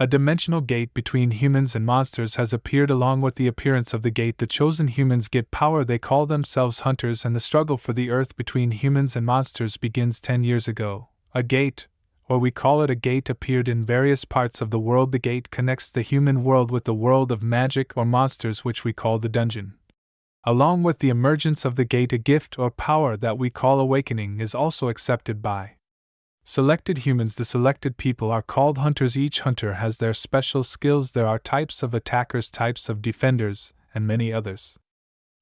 A dimensional gate between humans and monsters has appeared. Along with the appearance of the gate, the chosen humans get power. They call themselves hunters, and the struggle for the earth between humans and monsters begins 10 years ago. A gate, or we call it a gate, appeared in various parts of the world. The gate connects the human world with the world of magic or monsters, which we call the dungeon. Along with the emergence of the gate, a gift or power that we call awakening is also accepted by selected humans. The selected people are called hunters. Each hunter has their special skills. There are types of attackers, types of defenders, and many others.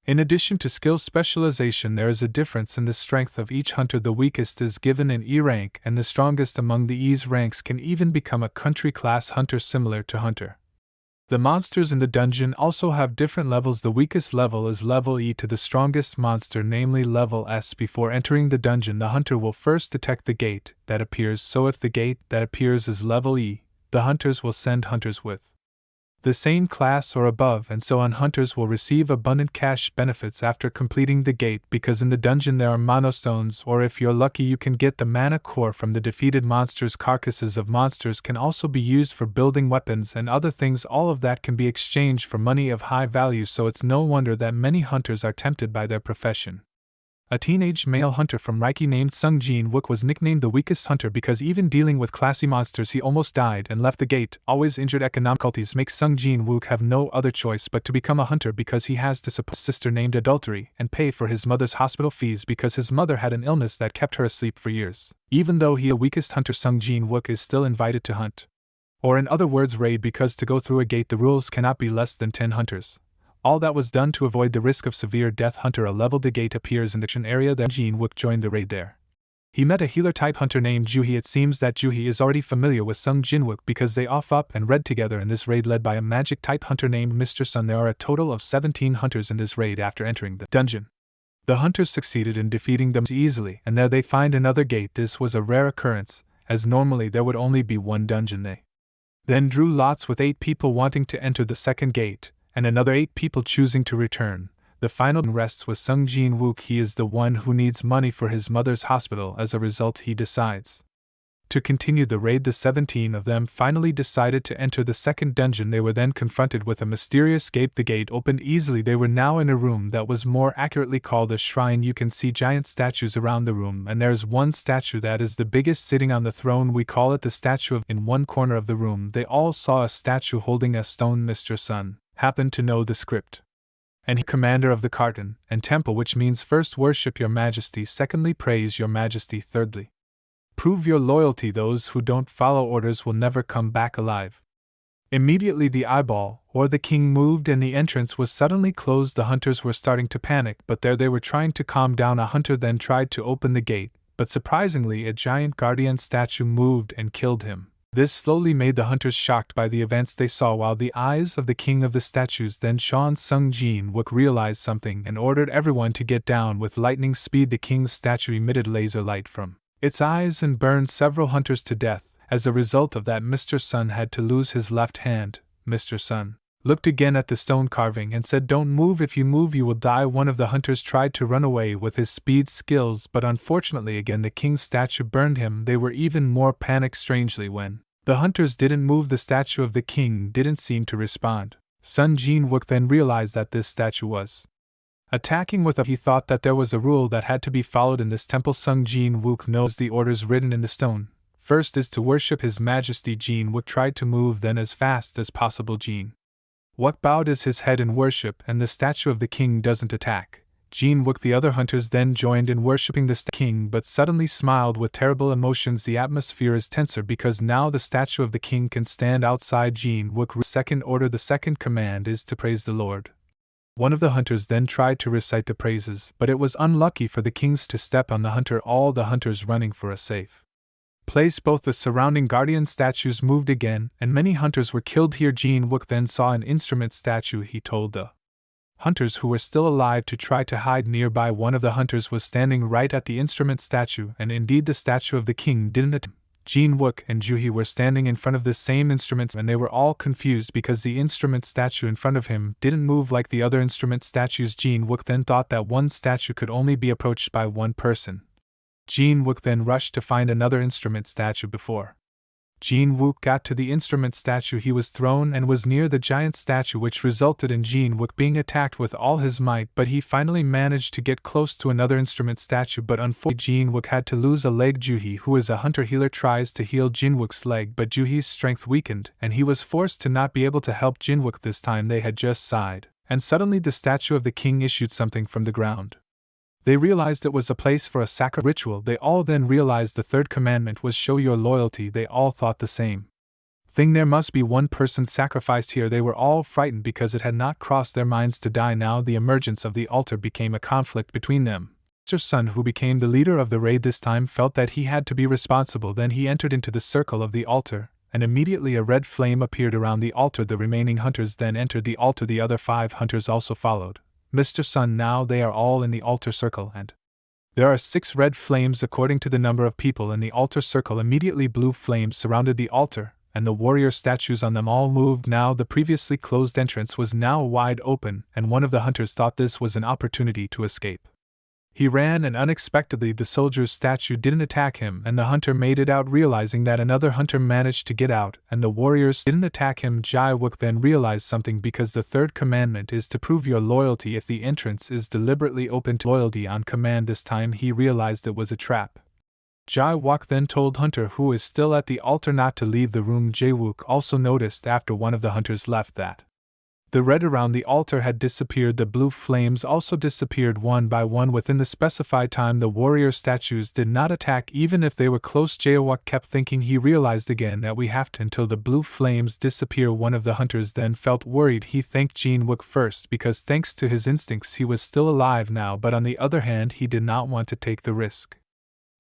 In addition to skill specialization, there is a difference in the strength of each hunter. The weakest is given an E rank, and the strongest among the E's ranks can even become a country class hunter similar to hunter. The monsters in the dungeon also have different levels. The weakest level is level E to the strongest monster, namely level S. Before entering the dungeon, the hunter will first detect the gate that appears. So if the gate that appears is level E, the hunters will send hunters with the same class or above, and so on. Hunters will receive abundant cash benefits after completing the gate, because in the dungeon there are monostones, or if you're lucky you can get the mana core from the defeated monsters. Carcasses of monsters can also be used for building weapons and other things. All of that can be exchanged for money of high value, so it's no wonder that many hunters are tempted by their profession. A teenage male hunter from Reiki named Sung Jin-Wook was nicknamed the weakest hunter because even dealing with classy monsters he almost died and left the gate. Always injured. Economic difficulties make Sung Jin-Wook have no other choice but to become a hunter, because he has to support his sister named Adultery and pay for his mother's hospital fees because his mother had an illness that kept her asleep for years. Even though he is the weakest hunter, Sung Jin-Wook is still invited to hunt. Or in other words, raid, because to go through a gate the rules cannot be less than 10 hunters. All that was done to avoid the risk of severe death. Hunter, a level the gate appears in the action area. Then Jin-Wook joined the raid there. He met a healer-type hunter named Juhee. It seems that Juhee is already familiar with Sung Jin-Wook because they off up and read together in this raid led by a magic-type hunter named Mr. Sun. There are a total of 17 hunters in this raid. After entering the dungeon, the hunters succeeded in defeating them easily, and there they find another gate. This was a rare occurrence, as normally there would only be one dungeon. They then drew lots with 8 people wanting to enter the second gate, and another 8 people choosing to return. The final rests with Sung Jin-Wook. He is the one who needs money for his mother's hospital. As a result, he decides to continue the raid. The 17 of them finally decided to enter the second dungeon. They were then confronted with a mysterious gate. The gate opened easily. They were now in a room that was more accurately called a shrine. You can see giant statues around the room, and there's one statue that is the biggest sitting on the throne. We call it the statue of. In one corner of the room they all saw a statue holding a stone. Mr. Sun happened to know the script, and he commander of the carton and temple, which means first worship your majesty, secondly praise your majesty, thirdly prove your loyalty. Those who don't follow orders will never come back alive. Immediately the eyeball, or the king, moved and the entrance was suddenly closed. The hunters were starting to panic, but there they were trying to calm down. A hunter then tried to open the gate, but surprisingly a giant guardian statue moved and killed him. This slowly made the hunters shocked by the events they saw, while the eyes of the king of the statues then shone. Sung Jin-Wook realized something and ordered everyone to get down. With lightning speed the king's statue emitted laser light from its eyes and burned several hunters to death. As a result of that, Mr. Sun had to lose his left hand. Mr. Sun looked again at the stone carving and said, "Don't move. If you move you will die." One of the hunters tried to run away with his speed skills, but unfortunately again the king's statue burned him. They were even more panicked. Strangely, when the hunters didn't move, the statue of the king didn't seem to respond. Sung Jin-Wook then realized that this statue was attacking with a. He thought that there was a rule that had to be followed in this temple. Sung Jin-Wook knows the orders written in the stone. First is to worship his majesty. Jin-Wook tried to move then as fast as possible. Jin-Wook bowed his head in worship, and the statue of the king doesn't attack Jin-Wook. The other hunters then joined in worshipping the king, but suddenly smiled with terrible emotions. The atmosphere is tenser because now the statue of the king can stand outside Jin-Wook's second order. The second command is to praise the Lord. One of the hunters then tried to recite the praises, but it was unlucky for the kings to step on the hunter. All the hunters running for a safe place. Both the surrounding guardian statues moved again, and many hunters were killed here. Jin-Wook then saw an instrument statue. He told the hunters who were still alive to try to hide nearby. One of the hunters was standing right at the instrument statue, and indeed the statue of the king didn't attack. Jin-Wook and Juhee were standing in front of the same instruments, and they were all confused because the instrument statue in front of him didn't move like the other instrument statues. Jin-Wook then thought that one statue could only be approached by one person. Jin-Wook then rushed to find another instrument statue before Jin-Woo got to the instrument statue he was thrown and was near the giant statue, which resulted in Jin-Woo being attacked with all his might, but he finally managed to get close to another instrument statue, but unfortunately Jin-Woo had to lose a leg. Juhee, who is a hunter healer, tries to heal Jin-Woo's leg, but Juhee's strength weakened and he was forced to not be able to help Jin-Woo this time. They had just sighed, and suddenly the statue of the king issued something from the ground. They realized it was a place for a sacrifice ritual. They all then realized the third commandment was show your loyalty. They all thought the same thing. There must be one person sacrificed here. They were all frightened because it had not crossed their minds to die. Now the emergence of the altar became a conflict between them. Mr. Sun, who became the leader of the raid this time, felt that he had to be responsible. Then he entered into the circle of the altar, and immediately a red flame appeared around the altar. The remaining hunters then entered the altar. The other 5 hunters also followed Mr. Sun. Now they are all in the altar circle, and there are 6 red flames according to the number of people in the altar circle. Immediately blue flames surrounded the altar, and the warrior statues on them all moved. Now the previously closed entrance was now wide open, and one of the hunters thought this was an opportunity to escape. He ran, and unexpectedly the soldier's statue didn't attack him, and the hunter made it out. Realizing that another hunter managed to get out and the warriors didn't attack him, Jai-Wook then realized something, because the third commandment is to prove your loyalty if the entrance is deliberately open to loyalty on command. This time he realized it was a trap. Jai-Wook then told Hunter, who is still at the altar, not to leave the room. Jae-Wook also noticed after one of the hunters left that the red around the altar had disappeared. The blue flames also disappeared one by one within the specified time. The warrior statues did not attack even if they were close. Jae-Wook kept thinking. He realized again that we have to until the blue flames disappear. One of the hunters then felt worried. He thanked Jin-Wook first because thanks to his instincts he was still alive now, but on the other hand he did not want to take the risk.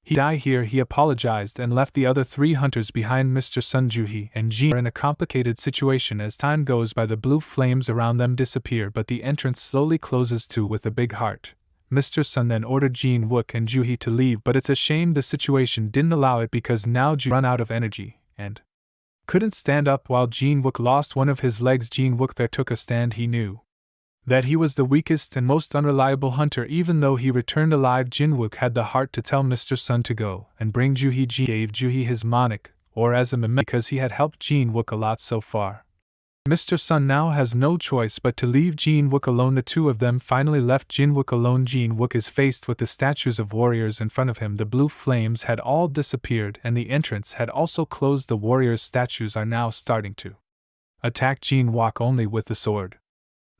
He died here. He apologized and left the other 3 hunters behind. Mr. Sun, Juhee, and Jin are in a complicated situation. As time goes by, the blue flames around them disappear, but the entrance slowly closes too with a big heart. Mr. Sun then ordered Jin-Wook and Juhee to leave, but it's a shame the situation didn't allow it, because now Juhee run out of energy and couldn't stand up. While Jin-Wook lost one of his legs, Jin-Wook there took a stand. He knew that he was the weakest and most unreliable hunter. Even though he returned alive, Jin-Wook had the heart to tell Mr. Sun to go and bring Juhee. Jin gave Juhee his monic, or as a memento, because he had helped Jin-Wook a lot so far. Mr. Sun now has no choice but to leave Jin-Wook alone. The 2 of them finally left Jin-Wook alone. Jin-Wook is faced with the statues of warriors in front of him. The blue flames had all disappeared and the entrance had also closed. The warriors' statues are now starting to attack Jin-Wook only with the sword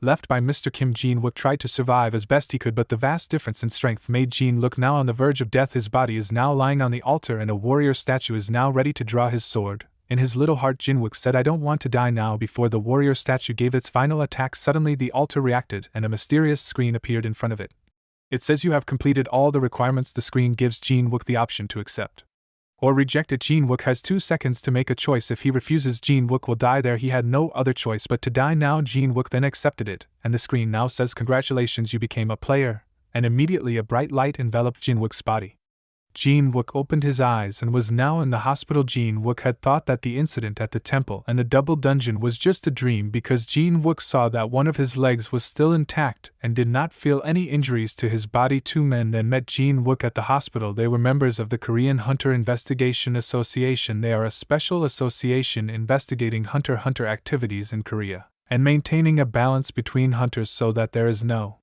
left by Mr. Kim. Jin-Wook tried to survive as best he could, but the vast difference in strength made Jin-Wook now on the verge of death. His body is now lying on the altar and a warrior statue is now ready to draw his sword. In his little heart, Jin-Wook said, I don't want to die now. Before the warrior statue gave its final attack, suddenly the altar reacted and a mysterious screen appeared in front of it. It says you have completed all the requirements. The screen gives Jin-Wook the option to accept or reject it. Jin-Wook has 2 seconds to make a choice. If he refuses, Jin-Wook will die there. He had no other choice but to die now. Jin-Wook then accepted it, and the screen now says, congratulations, you became a player, and immediately a bright light enveloped Jin-Wook's body. Jin-Wook opened his eyes and was now in the hospital. Jin-Wook had thought that the incident at the temple and the double dungeon was just a dream, because Jin-Wook saw that one of his legs was still intact and did not feel any injuries to his body. 2 men then met Jin-Wook at the hospital. They were members of the Korean Hunter Investigation Association. They are a special association investigating hunter-hunter activities in Korea and maintaining a balance between hunters so that there is no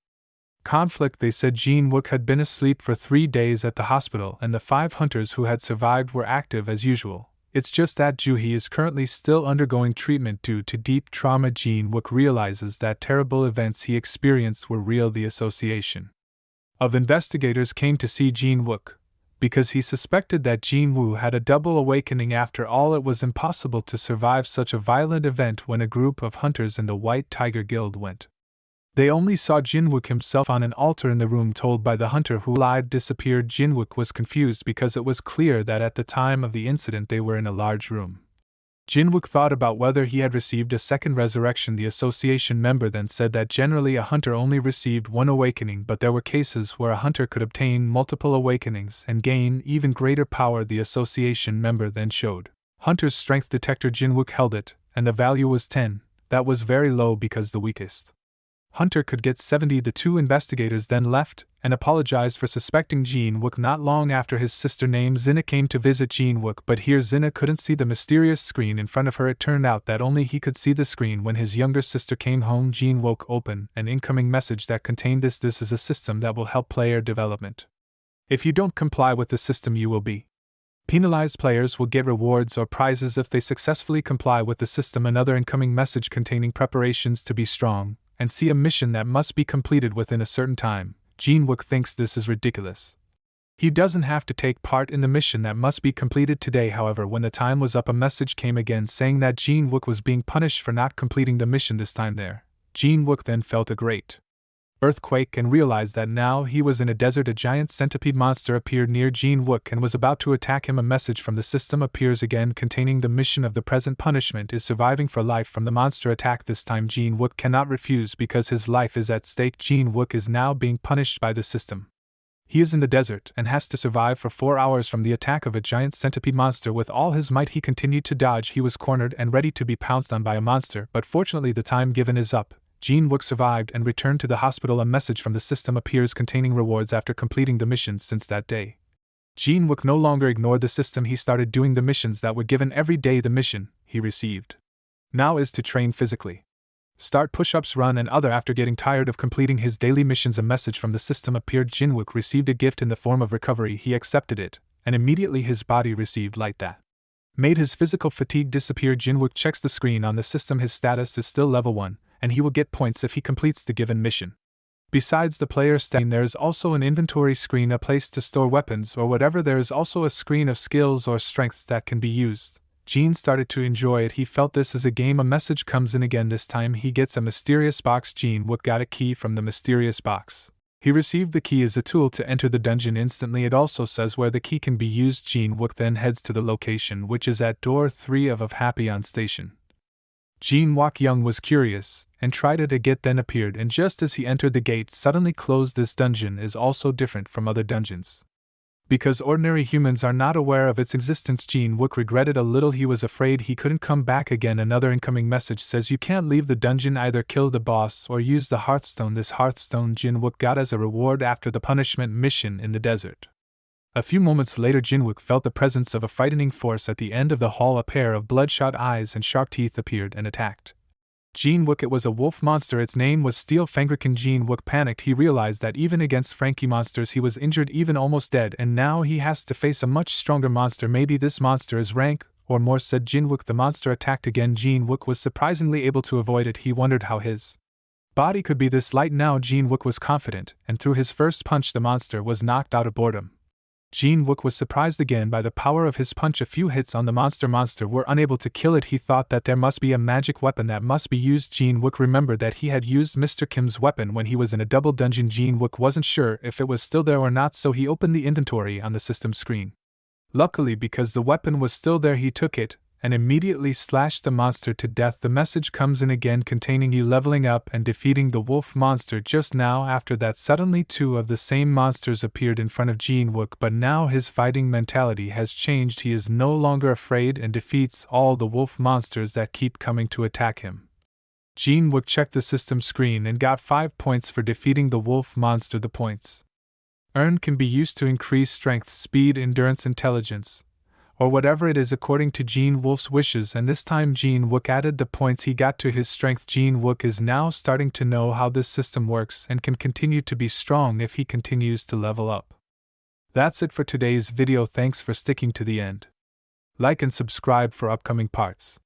conflict. They said Jin-Wook had been asleep for 3 days at the hospital and the 5 hunters who had survived were active as usual. It's just that Juhee is currently still undergoing treatment due to deep trauma. Jin-Wook realizes that terrible events he experienced were real. The association of investigators came to see Jin-Wook because he suspected that Jin-Woo had a double awakening. After all, it was impossible to survive such a violent event when a group of hunters in the White Tiger Guild went. They only saw Jin-Wook himself on an altar in the room told by the hunter who lied disappeared. Jin-Wook was confused because it was clear that at the time of the incident they were in a large room. Jin-Wook thought about whether he had received a second resurrection. The association member then said that generally a hunter only received 1 awakening, but there were cases where a hunter could obtain multiple awakenings and gain even greater power. The association member then showed Hunter's strength detector. Jin-Wook held it, and the value was 10. That was very low because the weakest Hunter could get 70. The two investigators then left and apologized for suspecting Jin-Wook. Not long after, his sister named Zinna came to visit Jin-Wook, but here Zinna couldn't see the mysterious screen in front of her. It turned out that only he could see the screen. When his younger sister came home, Jin-Wook opened an incoming message that contained this is a system that will help player development. If you don't comply with the system, you will be penalized. Players will get rewards or prizes if they successfully comply with the system. Another incoming message containing preparations to be strong and see a mission that must be completed within a certain time. Jin-Wook thinks this is ridiculous. He doesn't have to take part in the mission that must be completed today. However, when the time was up, a message came again saying that Jin-Wook was being punished for not completing the mission this time there. Jin-Wook then felt a great earthquake and realized that now he was in a desert. A giant centipede monster appeared near Jin-Wook and was about to attack him. A message from the system appears again containing the mission of the present punishment is surviving for life from the monster attack. This time Jin-Wook cannot refuse because his life is at stake. Jin-Wook is now being punished by the system. He is in the desert and has to survive for 4 hours from the attack of a giant centipede monster. With all his might he continued to dodge. He was cornered and ready to be pounced on by a monster, but fortunately the time given is up. Jin-Wook survived and returned to the hospital. A message from the system appears containing rewards after completing the missions. Since that day, Jin-Wook no longer ignored the system. He started doing the missions that were given every day. The mission he received now is to train physically, start push-ups, run and other. After getting tired of completing his daily missions, a message from the system appeared. Jin-Wook received a gift in the form of recovery. He accepted it, and immediately his body received light that made his physical fatigue disappear. Jin-Wook checks the screen on the system. His status is still level 1. And he will get points if he completes the given mission. Besides the player stat, there is also an inventory screen, a place to store weapons or whatever. There is also a screen of skills or strengths that can be used. Jin started to enjoy it. He felt this is a game. A message comes in again. This time he gets a mysterious box. Jin-Wook got a key from the mysterious box. He received the key as a tool to enter the dungeon instantly. It also says where the key can be used. Jin-Wook then heads to the location, which is at door 3 of Happyon Station. Jin-Wook Young was curious and tried it. A gate then appeared, and just as he entered, the gate suddenly closed. This dungeon is also different from other dungeons because ordinary humans are not aware of its existence. Jin-Wook regretted a little. He was afraid he couldn't come back again. Another incoming message says you can't leave the dungeon, either kill the boss or use the Hearthstone. This Hearthstone Jin-Wook got as a reward after the punishment mission in the desert. A few moments later, Jin-Wook felt the presence of a frightening force at the end of the hall. A pair of bloodshot eyes and sharp teeth appeared and attacked Jin-Wook. It was a wolf monster. Its name was Steel Fangriken. Jin-Wook panicked. He realized that even against Frankie monsters he was injured, even almost dead, and now he has to face a much stronger monster. Maybe this monster is rank or more, said Jin-Wook. The monster attacked again. Jin-Wook was surprisingly able to avoid it. He wondered how his body could be this light. Now Jin-Wook was confident, and through his first punch the monster was knocked out of boredom. Jin-Wook was surprised again by the power of his punch. A few hits on the monster were unable to kill it. He thought that there must be a magic weapon that must be used. Jin-Wook remembered that he had used Mr. Kim's weapon when he was in a double dungeon. Jin-Wook wasn't sure if it was still there or not, so he opened the inventory on the system screen. Luckily, because the weapon was still there, he took it and immediately slashed the monster to death. The message comes in again containing you leveling up and defeating the wolf monster. Just now after that, suddenly 2 of the same monsters appeared in front of Jin-Wook, but now his fighting mentality has changed. He is no longer afraid and defeats all the wolf monsters that keep coming to attack him. Jin-Wook checked the system screen and got 5 points for defeating the wolf monster. The points earned can be used to increase strength, speed, endurance, intelligence, or whatever it is according to Jin-Wook's wishes, and this time Jin-Wook added the points he got to his strength. Jin-Wook is now starting to know how this system works and can continue to be strong if he continues to level up. That's it for today's video. Thanks for sticking to the end. Like and subscribe for upcoming parts.